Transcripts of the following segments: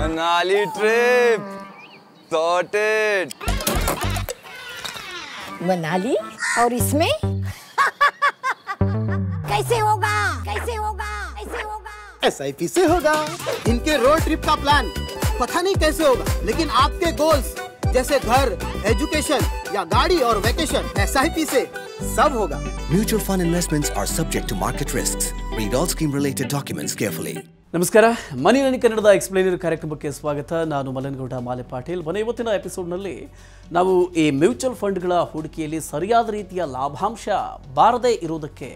Manali trip sorted. Manali और इसमें कैसे होगा कैसे होगा कैसे होगा? SIP से होगा। इनके रोड ट्रिप का प्लान पता नहीं कैसे होगा, लेकिन आपके गोल्स जैसे घर, एजुकेशन या गाड़ी और वेकेशन SIP से सब होगा। Mutual fund investments are subject to market risks. Read all scheme related documents carefully. ನಮಸ್ಕಾರ, ಮನಿ ನನಿ ಕನ್ನಡದ ಎಕ್ಸ್ಪ್ಲೇನರ್ ಕಾರ್ಯಕ್ರಮಕ್ಕೆ ಸ್ವಾಗತ. ನಾನು ಮಲನಗೌಡ ಮಾಲೆ ಪಾಟೀಲ್. ಇವತ್ತಿನ ಎಪಿಸೋಡ್ನಲ್ಲಿ ನಾವು ಈ ಮ್ಯೂಚುವಲ್ ಫಂಡ್ಗಳ ಹೂಡಿಕೆಯಲ್ಲಿ ಸರಿಯಾದ ರೀತಿಯ ಲಾಭಾಂಶ ಬಾರದೇ ಇರುವುದಕ್ಕೆ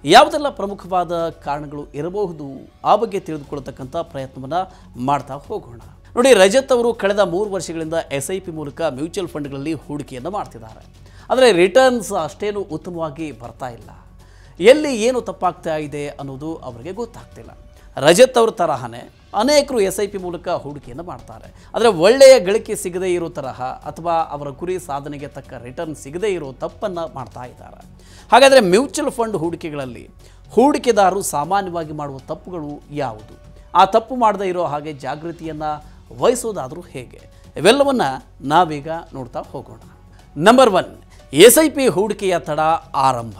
ಯಾವುದೆಲ್ಲ ಪ್ರಮುಖವಾದ ಕಾರಣಗಳು ಇರಬಹುದು ಆ ಬಗ್ಗೆ ತಿಳಿದುಕೊಳ್ಳತಕ್ಕಂಥ ಪ್ರಯತ್ನವನ್ನು ಮಾಡ್ತಾ ಹೋಗೋಣ. ನೋಡಿ, ರಜತ್ ಅವರು ಕಳೆದ 3 ವರ್ಷಗಳಿಂದ SIP ಮೂಲಕ ಮ್ಯೂಚುವಲ್ ಫಂಡ್ಗಳಲ್ಲಿ ಹೂಡಿಕೆಯನ್ನು ಮಾಡ್ತಿದ್ದಾರೆ. ಆದರೆ ರಿಟರ್ನ್ಸ್ ಅಷ್ಟೇನು ಉತ್ತಮವಾಗಿ ಬರ್ತಾ ಇಲ್ಲ. ಎಲ್ಲಿ ಏನು ತಪ್ಪಾಗ್ತಾ ಇದೆ ಅನ್ನೋದು ಅವರಿಗೆ ಗೊತ್ತಾಗ್ತಿಲ್ಲ. ರಜತ್ ಅವ್ರ ತರಹನೇ ಅನೇಕರು SIP ಮೂಲಕ ಹೂಡಿಕೆಯನ್ನು ಮಾಡ್ತಾರೆ. ಆದರೆ ಒಳ್ಳೆಯ ಗಳಿಕೆ ಸಿಗದೇ ಇರೋ ತರಹ ಅಥವಾ ಅವರ ಗುರಿ ಸಾಧನೆಗೆ ತಕ್ಕ ರಿಟರ್ನ್ ಸಿಗದೇ ಇರೋ ತಪ್ಪನ್ನು ಮಾಡ್ತಾ ಇದ್ದಾರೆ. ಹಾಗಾದರೆ ಮ್ಯೂಚುವಲ್ ಫಂಡ್ ಹೂಡಿಕೆಗಳಲ್ಲಿ ಹೂಡಿಕೆದಾರರು ಸಾಮಾನ್ಯವಾಗಿ ಮಾಡುವ ತಪ್ಪುಗಳು ಯಾವುದು? ಆ ತಪ್ಪು ಮಾಡದೇ ಇರೋ ಹಾಗೆ ಜಾಗೃತಿಯನ್ನು ವಹಿಸೋದಾದರೂ ಹೇಗೆ? ಇವೆಲ್ಲವನ್ನು ನಾವೀಗ ನೋಡ್ತಾ ಹೋಗೋಣ. ನಂಬರ್ 1, SIP ಹೂಡಿಕೆಯ ತಡ ಆರಂಭ.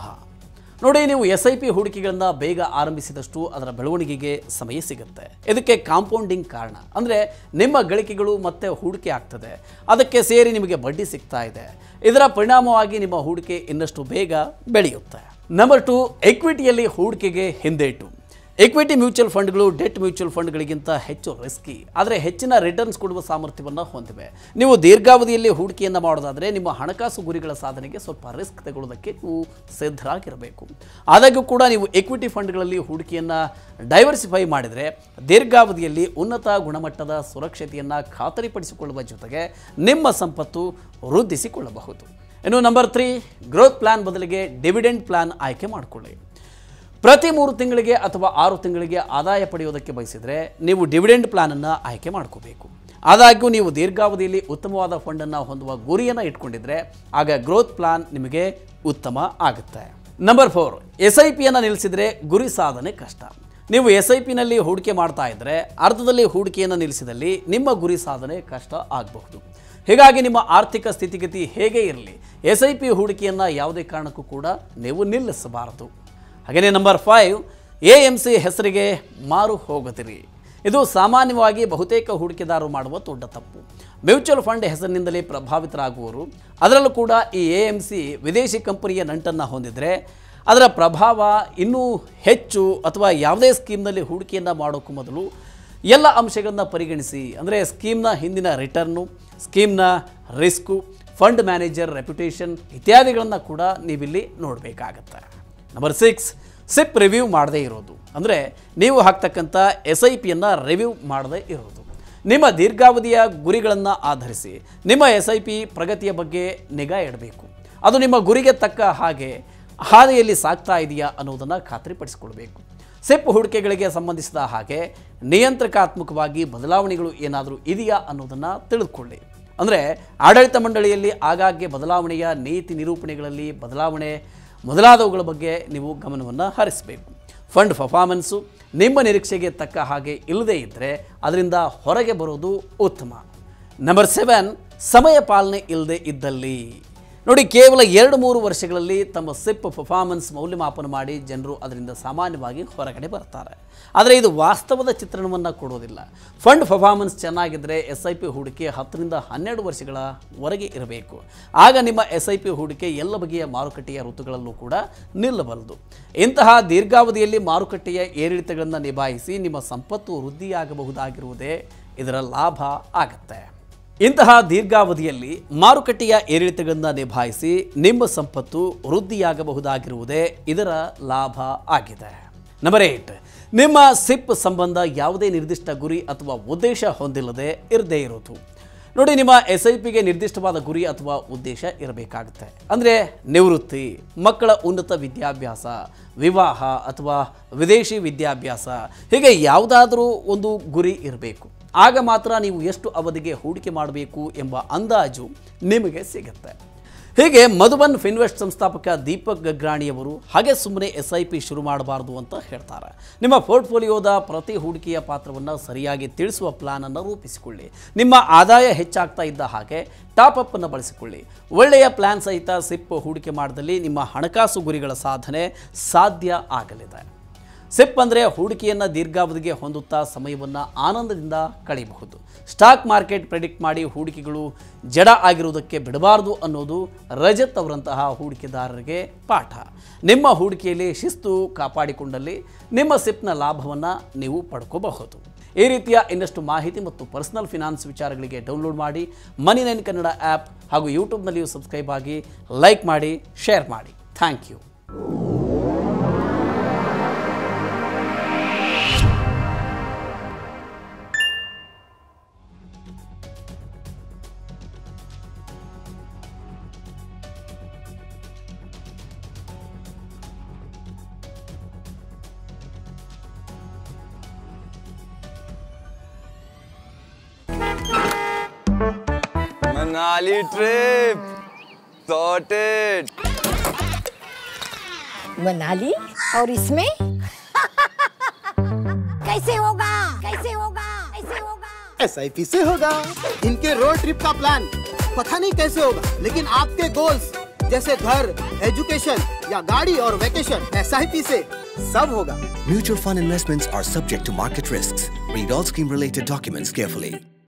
ನೋಡಿ, ನೀವು SIP ಹೂಡಿಕೆಗಳನ್ನು ಬೇಗ ಆರಂಭಿಸಿದಷ್ಟು ಅದರ ಬೆಳವಣಿಗೆಗೆ ಸಮಯ ಸಿಗುತ್ತೆ. ಇದಕ್ಕೆ ಕಾಂಪೌಂಡಿಂಗ್ ಕಾರಣ. ಅಂದರೆ ನಿಮ್ಮ ಗಳಿಕೆಗಳು ಮತ್ತೆ ಹೂಡಿಕೆ ಆಗ್ತದೆ, ಅದಕ್ಕೆ ಸೇರಿ ನಿಮಗೆ ಬಡ್ಡಿ ಸಿಗ್ತಾ ಇದೆ. ಇದರ ಪರಿಣಾಮವಾಗಿ ನಿಮ್ಮ ಹೂಡಿಕೆ ಇನ್ನಷ್ಟು ಬೇಗ ಬೆಳೆಯುತ್ತೆ. ನಂಬರ್ 2, ಎಕ್ವಿಟಿಯಲ್ಲಿ ಹೂಡಿಕೆಗೆ ಹಿಂದೇಟು. ಎಕ್ವಿಟಿ ಮ್ಯೂಚುವಲ್ ಫಂಡ್ಗಳು ಡೆಟ್ ಮ್ಯೂಚುವಲ್ ಫಂಡ್ಗಳಿಗಿಂತ ಹೆಚ್ಚು ರಿಸ್ಕಿ, ಆದರೆ ಹೆಚ್ಚಿನ ರಿಟರ್ನ್ಸ್ ಕೊಡುವ ಸಾಮರ್ಥ್ಯವನ್ನು ಹೊಂದಿವೆ. ನೀವು ದೀರ್ಘಾವಧಿಯಲ್ಲಿ ಹೂಡಿಕೆಯನ್ನು ಮಾಡೋದಾದರೆ ನಿಮ್ಮ ಹಣಕಾಸು ಗುರಿಗಳ ಸಾಧನೆಗೆ ಸ್ವಲ್ಪ ರಿಸ್ಕ್ ತಗೊಳ್ಳೋದಕ್ಕೆ ನೀವು ಸಿದ್ಧರಾಗಿರಬೇಕು. ಆದಾಗ್ಯೂ ಕೂಡ ನೀವು ಎಕ್ವಿಟಿ ಫಂಡ್ಗಳಲ್ಲಿ ಹೂಡಿಕೆಯನ್ನು ಡೈವರ್ಸಿಫೈ ಮಾಡಿದರೆ ದೀರ್ಘಾವಧಿಯಲ್ಲಿ ಉನ್ನತ ಗುಣಮಟ್ಟದ ಸುರಕ್ಷತೆಯನ್ನು ಖಾತರಿಪಡಿಸಿಕೊಳ್ಳುವ ಜೊತೆಗೆ ನಿಮ್ಮ ಸಂಪತ್ತು ವೃದ್ಧಿಸಿಕೊಳ್ಳಬಹುದು. ಇನ್ನು ನಂಬರ್ 3, ಗ್ರೋತ್ ಪ್ಲಾನ್ ಬದಲಿಗೆ ಡಿವಿಡೆಂಡ್ ಪ್ಲಾನ್ ಆಯ್ಕೆ ಮಾಡಿಕೊಳ್ಳಿ. ಪ್ರತಿ 3 ತಿಂಗಳಿಗೆ ಅಥವಾ 6 ತಿಂಗಳಿಗೆ ಆದಾಯ ಪಡೆಯೋದಕ್ಕೆ ಬಯಸಿದರೆ ನೀವು ಡಿವಿಡೆಂಡ್ ಪ್ಲಾನನ್ನು ಆಯ್ಕೆ ಮಾಡ್ಕೋಬೇಕು. ಆದಾಗ್ಯೂ ನೀವು ದೀರ್ಘಾವಧಿಯಲ್ಲಿ ಉತ್ತಮವಾದ ಫಂಡನ್ನು ಹೊಂದುವ ಗುರಿಯನ್ನು ಇಟ್ಕೊಂಡಿದ್ರೆ ಆಗ ಗ್ರೋತ್ ಪ್ಲಾನ್ ನಿಮಗೆ ಉತ್ತಮ ಆಗುತ್ತೆ. ನಂಬರ್ 4, SIPಯನ್ನು ನಿಲ್ಲಿಸಿದರೆ ಗುರಿ ಸಾಧನೆ ಕಷ್ಟ. ನೀವು SIPನಲ್ಲಿ ಹೂಡಿಕೆ ಮಾಡ್ತಾ ಇದ್ದರೆ ಅರ್ಧದಲ್ಲಿ ಹೂಡಿಕೆಯನ್ನು ನಿಲ್ಲಿಸಿದಲ್ಲಿ ನಿಮ್ಮ ಗುರಿ ಸಾಧನೆ ಕಷ್ಟ ಆಗಬಹುದು. ಹೀಗಾಗಿ ನಿಮ್ಮ ಆರ್ಥಿಕ ಸ್ಥಿತಿಗತಿ ಹೇಗೆ ಇರಲಿ, SIP ಹೂಡಿಕೆಯನ್ನು ಯಾವುದೇ ಕಾರಣಕ್ಕೂ ಕೂಡ ನೀವು ನಿಲ್ಲಿಸಬಾರದು. ಹಾಗೆಯೇ ನಂಬರ್ 5, AMC ಹೆಸರಿಗೆ ಮಾರು ಹೋಗದಿರಿ. ಇದು ಸಾಮಾನ್ಯವಾಗಿ ಬಹುತೇಕ ಹೂಡಿಕೆದಾರರು ಮಾಡುವ ದೊಡ್ಡ ತಪ್ಪು. ಮ್ಯೂಚುವಲ್ ಫಂಡ್ ಹೆಸರಿನಿಂದಲೇ ಪ್ರಭಾವಿತರಾಗುವರು. ಅದರಲ್ಲೂ ಕೂಡ ಈ AMC ವಿದೇಶಿ ಕಂಪನಿಯ ನಂಟನ್ನು ಹೊಂದಿದರೆ ಅದರ ಪ್ರಭಾವ ಇನ್ನೂ ಹೆಚ್ಚು. ಅಥವಾ ಯಾವುದೇ ಸ್ಕೀಮ್ನಲ್ಲಿ ಹೂಡಿಕೆಯನ್ನು ಮಾಡೋಕ್ಕೂ ಮೊದಲು ಎಲ್ಲ ಅಂಶಗಳನ್ನು ಪರಿಗಣಿಸಿ, ಅಂದರೆ ಸ್ಕೀಮ್ನ ಹಿಂದಿನ ರಿಟರ್ನು, ಸ್ಕೀಮ್ನ ರಿಸ್ಕು, ಫಂಡ್ ಮ್ಯಾನೇಜರ್ ರೆಪ್ಯುಟೇಷನ್ ಇತ್ಯಾದಿಗಳನ್ನು ಕೂಡ ನೀವಿಲ್ಲಿ ನೋಡಬೇಕಾಗತ್ತೆ. ನಂಬರ್ 6, SIP ರಿವ್ಯೂ ಮಾಡದೇ ಇರೋದು. ಅಂದರೆ ನೀವು ಹಾಕ್ತಕ್ಕಂಥ SIPಯನ್ನು ರಿವ್ಯೂ ಮಾಡದೇ ಇರೋದು. ನಿಮ್ಮ ದೀರ್ಘಾವಧಿಯ ಗುರಿಗಳನ್ನು ಆಧರಿಸಿ ನಿಮ್ಮ SIP ಪ್ರಗತಿಯ ಬಗ್ಗೆ ನಿಗಾ ಇಡಬೇಕು. ಅದು ನಿಮ್ಮ ಗುರಿಗೆ ತಕ್ಕ ಹಾಗೆ ಹಾದಿಯಲ್ಲಿ ಸಾಗ್ತಾ ಇದೆಯಾ ಅನ್ನೋದನ್ನು ಖಾತ್ರಿಪಡಿಸಿಕೊಳ್ಬೇಕು. SIP ಹೂಡಿಕೆಗಳಿಗೆ ಸಂಬಂಧಿಸಿದ ಹಾಗೆ ನಿಯಂತ್ರಕಾತ್ಮಕವಾಗಿ ಬದಲಾವಣೆಗಳು ಏನಾದರೂ ಇದೆಯಾ ಅನ್ನೋದನ್ನು ತಿಳಿದುಕೊಳ್ಳಿ. ಅಂದರೆ ಆಡಳಿತ ಮಂಡಳಿಯಲ್ಲಿ ಆಗಾಗ್ಗೆ ಬದಲಾವಣೆಯ ನೀತಿ ನಿರೂಪಣೆಗಳಲ್ಲಿ ಬದಲಾವಣೆ ಮೊದಲಾದವುಗಳ ಬಗ್ಗೆ ನೀವು ಗಮನವನ್ನು ಹರಿಸಬೇಕು. ಫಂಡ್ ಪರ್ಫಾರ್ಮೆನ್ಸು ನಿಮ್ಮ ನಿರೀಕ್ಷೆಗೆ ತಕ್ಕ ಹಾಗೆ ಇಲ್ಲದೇ ಇದ್ದರೆ ಅದರಿಂದ ಹೊರಗೆ ಬರೋದು ಉತ್ತಮ. ನಂಬರ್ 7, ಸಮಯ ಪಾಲನೆ ಇಲ್ಲದೆ ಇದ್ದಲ್ಲಿ. ನೋಡಿ, ಕೇವಲ 2-3 ವರ್ಷಗಳಲ್ಲಿ ತಮ್ಮ SIP ಪರ್ಫಾರ್ಮೆನ್ಸ್ ಮೌಲ್ಯಮಾಪನ ಮಾಡಿ ಜನರು ಅದರಿಂದ ಸಾಮಾನ್ಯವಾಗಿ ಹೊರಗಡೆ ಬರ್ತಾರೆ. ಆದರೆ ಇದು ವಾಸ್ತವದ ಚಿತ್ರಣವನ್ನು ಕೊಡೋದಿಲ್ಲ. ಫಂಡ್ ಪರ್ಫಾರ್ಮೆನ್ಸ್ ಚೆನ್ನಾಗಿದ್ದರೆ SIP ಹೂಡಿಕೆ 10ರಿಂದ 12 ವರ್ಷಗಳವರೆಗೆ ಇರಬೇಕು. ಆಗ ನಿಮ್ಮ SIP ಹೂಡಿಕೆ ಎಲ್ಲ ಬಗೆಯ ಮಾರುಕಟ್ಟೆಯ ಋತುಗಳಲ್ಲೂ ಕೂಡ ನಿಲ್ಲಬಲ್ಲದು. ಇಂತಹ ದೀರ್ಘಾವಧಿಯಲ್ಲಿ ಮಾರುಕಟ್ಟೆಯ ಏರಿಳಿತಗಳನ್ನು ನಿಭಾಯಿಸಿ ನಿಮ್ಮ ಸಂಪತ್ತು ವೃದ್ಧಿಯಾಗಬಹುದಾಗಿರುವುದೇ ಇದರ ಲಾಭ ಆಗುತ್ತೆ. ಇಂತಹ ದೀರ್ಘಾವಧಿಯಲ್ಲಿ ಮಾರುಕಟ್ಟೆಯ ಏರಿಳಿತಗಳನ್ನು ನಿಭಾಯಿಸಿ ನಿಮ್ಮ ಸಂಪತ್ತು ವೃದ್ಧಿಯಾಗಬಹುದಾಗಿರುವುದೇ ಇದರ ಲಾಭ ಆಗಿದೆ. ನಂಬರ್ 8, ನಿಮ್ಮ SIP ಸಂಬಂಧ ಯಾವುದೇ ನಿರ್ದಿಷ್ಟ ಗುರಿ ಅಥವಾ ಉದ್ದೇಶ ಹೊಂದಿಲ್ಲದೆ ಇರದೇ ಇರೋದು. ನೋಡಿ, ನಿಮ್ಮ SIPಗೆ ನಿರ್ದಿಷ್ಟವಾದ ಗುರಿ ಅಥವಾ ಉದ್ದೇಶ ಇರಬೇಕಾಗುತ್ತೆ. ಅಂದರೆ ನಿವೃತ್ತಿ, ಮಕ್ಕಳ ಉನ್ನತ ವಿದ್ಯಾಭ್ಯಾಸ, ವಿವಾಹ ಅಥವಾ ವಿದೇಶಿ ವಿದ್ಯಾಭ್ಯಾಸ, ಹೀಗೆ ಯಾವುದಾದರೂ ಒಂದು ಗುರಿ ಇರಬೇಕು. ಆಗ ಮಾತ್ರ ನೀವು ಎಷ್ಟು ಅವಧಿಗೆ ಹೂಡಿಕೆ ಮಾಡಬೇಕು ಎಂಬ ಅಂದಾಜು ನಿಮಗೆ ಸಿಗುತ್ತೆ. ಹೀಗೆ ಮಧುಬನ್ ಫಿನ್ವೆಸ್ಟ್ ಸಂಸ್ಥಾಪಕ ದೀಪಕ್ ಗಗ್ರಾಣಿಯವರು ಹಾಗೆ ಸುಮ್ಮನೆ SIP ಶುರು ಮಾಡಬಾರ್ದು ಅಂತ ಹೇಳ್ತಾರೆ. ನಿಮ್ಮ ಪೋರ್ಟ್ಫೋಲಿಯೋದ ಪ್ರತಿ ಹೂಡಿಕೆಯ ಪಾತ್ರವನ್ನು ಸರಿಯಾಗಿ ತಿಳಿಸುವ ಪ್ಲಾನ್ ಅನ್ನು ರೂಪಿಸಿಕೊಳ್ಳಿ. ನಿಮ್ಮ ಆದಾಯ ಹೆಚ್ಚಾಗ್ತಾ ಇದ್ದ ಹಾಗೆ ಟಾಪ್ ಅಪ್ ಅನ್ನು ಬಳಸಿಕೊಳ್ಳಿ. ಒಳ್ಳೆಯ ಪ್ಲಾನ್ ಸಹಿತ SIP ಹೂಡಿಕೆ ಮಾಡಿದಲ್ಲಿ ನಿಮ್ಮ ಹಣಕಾಸು ಗುರಿಗಳ ಸಾಧನೆ ಸಾಧ್ಯ ಆಗಲಿದೆ. SIP ಅಂದರೆ ಹೂಡಿಕೆಯನ್ನು ದೀರ್ಘಾವಧಿಗೆ ಹೊಂದುತ್ತಾ ಸಮಯವನ್ನು ಆನಂದದಿಂದ ಕಳೆಯಬಹುದು. ಸ್ಟಾಕ್ ಮಾರ್ಕೆಟ್ ಪ್ರೆಡಿಕ್ಟ್ ಮಾಡಿ ಹೂಡಿಕೆಗಳು ಜಡ ಆಗಿರುವುದಕ್ಕೆ ಬಿಡಬಾರದು ಅನ್ನೋದು ರಜತ್ ಅವರಂತಹ ಹೂಡಿಕೆದಾರರಿಗೆ ಪಾಠ. ನಿಮ್ಮ ಹೂಡಿಕೆಯಲ್ಲಿ ಶಿಸ್ತು ಕಾಪಾಡಿಕೊಂಡಲ್ಲಿ ನಿಮ್ಮ SIPನ ಲಾಭವನ್ನು ನೀವು ಪಡ್ಕೋಬಹುದು. ಈ ರೀತಿಯ ಇನ್ನಷ್ಟು ಮಾಹಿತಿ ಮತ್ತು ಪರ್ಸನಲ್ ಫಿನಾನ್ಸ್ ವಿಚಾರಗಳಿಗೆ ಡೌನ್ಲೋಡ್ ಮಾಡಿ ಮನಿ9 ಕನ್ನಡ ಆ್ಯಪ್ ಹಾಗೂ ಯೂಟ್ಯೂಬ್ನಲ್ಲಿಯೂ ಸಬ್ಸ್ಕ್ರೈಬ್ ಆಗಿ, ಲೈಕ್ ಮಾಡಿ, ಶೇರ್ ಮಾಡಿ. Thank you. Manali trip sorted. Manali और इसमें कैसे होगा कैसे होगा कैसे होगा? SIP से होगा. इनके रोड ट्रिप का प्लान पता नहीं कैसे होगा, लेकिन आपके गोल्स जैसे घर, एजुकेशन या गाड़ी और वेकेशन SIP से सब होगा. Mutual fund investments are subject to market risks. Read all scheme related documents carefully.